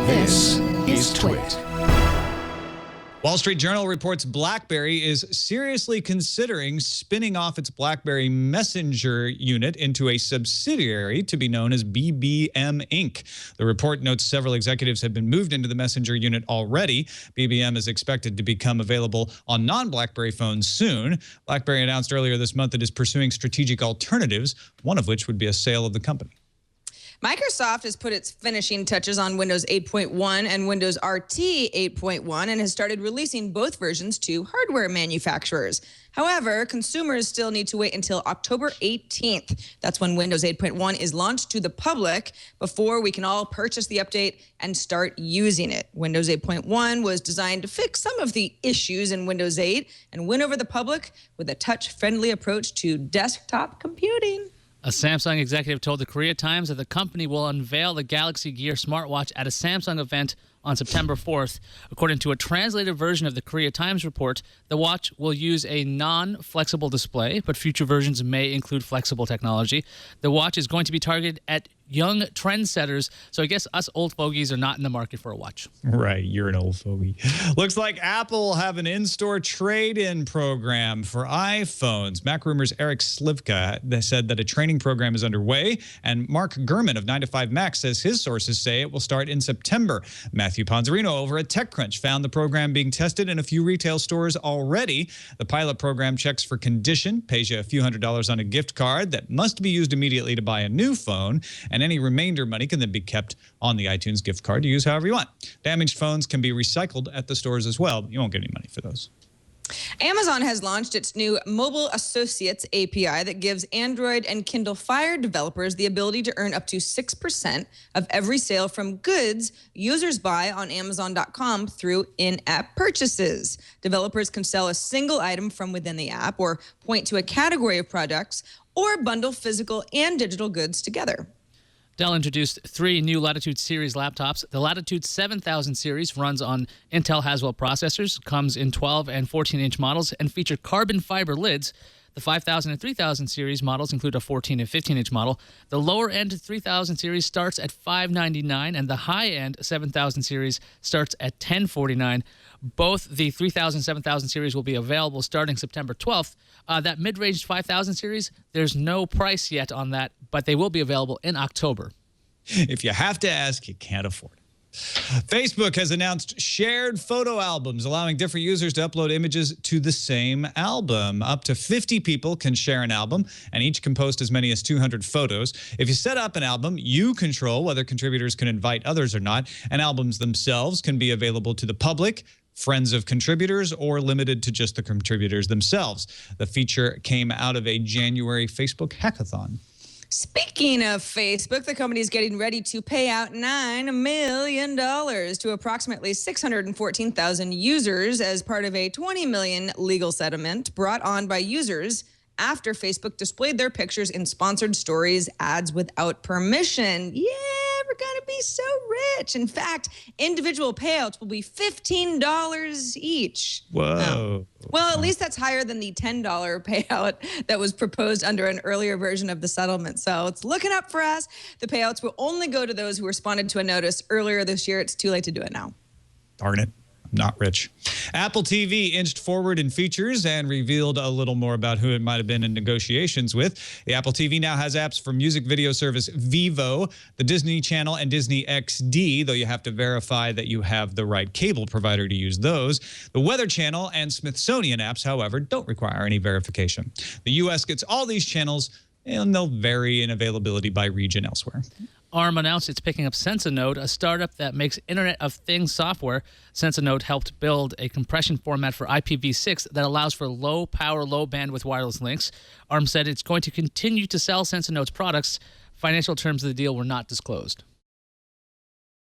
This is Twit. Wall Street Journal reports BlackBerry is seriously considering spinning off its BlackBerry Messenger unit into a subsidiary to be known as BBM Inc. The report notes several executives have been moved into the Messenger unit already. BBM is expected to become available on non-BlackBerry phones soon. BlackBerry announced earlier this month it is pursuing strategic alternatives, one of which would be a sale of the company. Microsoft has put its finishing touches on Windows 8.1 and Windows RT 8.1 and has started releasing both versions to hardware manufacturers. However, consumers still need to wait until October 18th. That's when Windows 8.1 is launched to the public before we can all purchase the update and start using it. Windows 8.1 was designed to fix some of the issues in Windows 8 and win over the public with a touch-friendly approach to desktop computing. A Samsung executive told the Korea Times that the company will unveil the Galaxy Gear smartwatch at a Samsung event on September 4th. According to a translated version of the Korea Times report, the watch will use a non-flexible display, but future versions may include flexible technology. The watch is going to be targeted at young trendsetters, so I guess us old fogies are not in the market for a watch. Right, you're an old fogey. Looks like Apple will have an in-store trade-in program for iPhones. MacRumors' Eric Slivka said that a training program is underway, and Mark Gurman of 9 to 5 Mac says his sources say it will start in September. Matthew Ponzarino over at TechCrunch found the program being tested in a few retail stores already. The pilot program checks for condition, pays you a few $100s on a gift card that must be used immediately to buy a new phone, and any remainder money can then be kept on the iTunes gift card to use however you want. Damaged phones can be recycled at the stores as well, but you won't get any money for those. Amazon has launched its new Mobile Associates API that gives Android and Kindle Fire developers the ability to earn up to 6% of every sale from goods users buy on Amazon.com through in-app purchases. Developers can sell a single item from within the app or point to a category of products or bundle physical and digital goods together. Dell introduced 3 new Latitude series laptops. The Latitude 7000 series runs on Intel Haswell processors, comes in 12 and 14-inch models, and feature carbon fiber lids. The 5000 and 3000 series models include a 14 and 15-inch model. The lower-end 3000 series starts at $599, and the high-end 7000 series starts at $1,049. Both the 3000 and 7000 series will be available starting September 12th. That mid-range 5000 series, there's no price yet on that, but they will be available in October. If you have to ask, you can't afford it. Facebook has announced shared photo albums, allowing different users to upload images to the same album. Up to 50 people can share an album, and each can post as many as 200 photos. If you set up an album, you control whether contributors can invite others or not, and albums themselves can be available to the public, friends of contributors, or limited to just the contributors themselves. The feature came out of a January Facebook hackathon. Speaking of Facebook, the company is getting ready to pay out $9 million to approximately 614,000 users as part of a $20 million legal settlement brought on by users after Facebook displayed their pictures in sponsored stories ads without permission. Yeah, we're going to be so rich. In fact, individual payouts will be $15 each. Whoa. Well, at least that's higher than the $10 payout that was proposed under an earlier version of the settlement. So it's looking up for us. The payouts will only go to those who responded to a notice earlier this year. It's too late to do it now. Darn it. Not rich. Apple TV inched forward in features and revealed a little more about who it might have been in negotiations with. The Apple TV now has apps for music video service Vivo, the Disney Channel, and Disney XD, though you have to verify that you have the right cable provider to use those. The Weather Channel and Smithsonian apps, however, don't require any verification. The U.S. gets all these channels, and they'll vary in availability by region elsewhere. ARM announced it's picking up Sensinode, a startup that makes Internet of Things software. Sensinode helped build a compression format for IPv6 that allows for low-power, low-bandwidth wireless links. ARM said it's going to continue to sell Sensinode's products. Financial terms of the deal were not disclosed.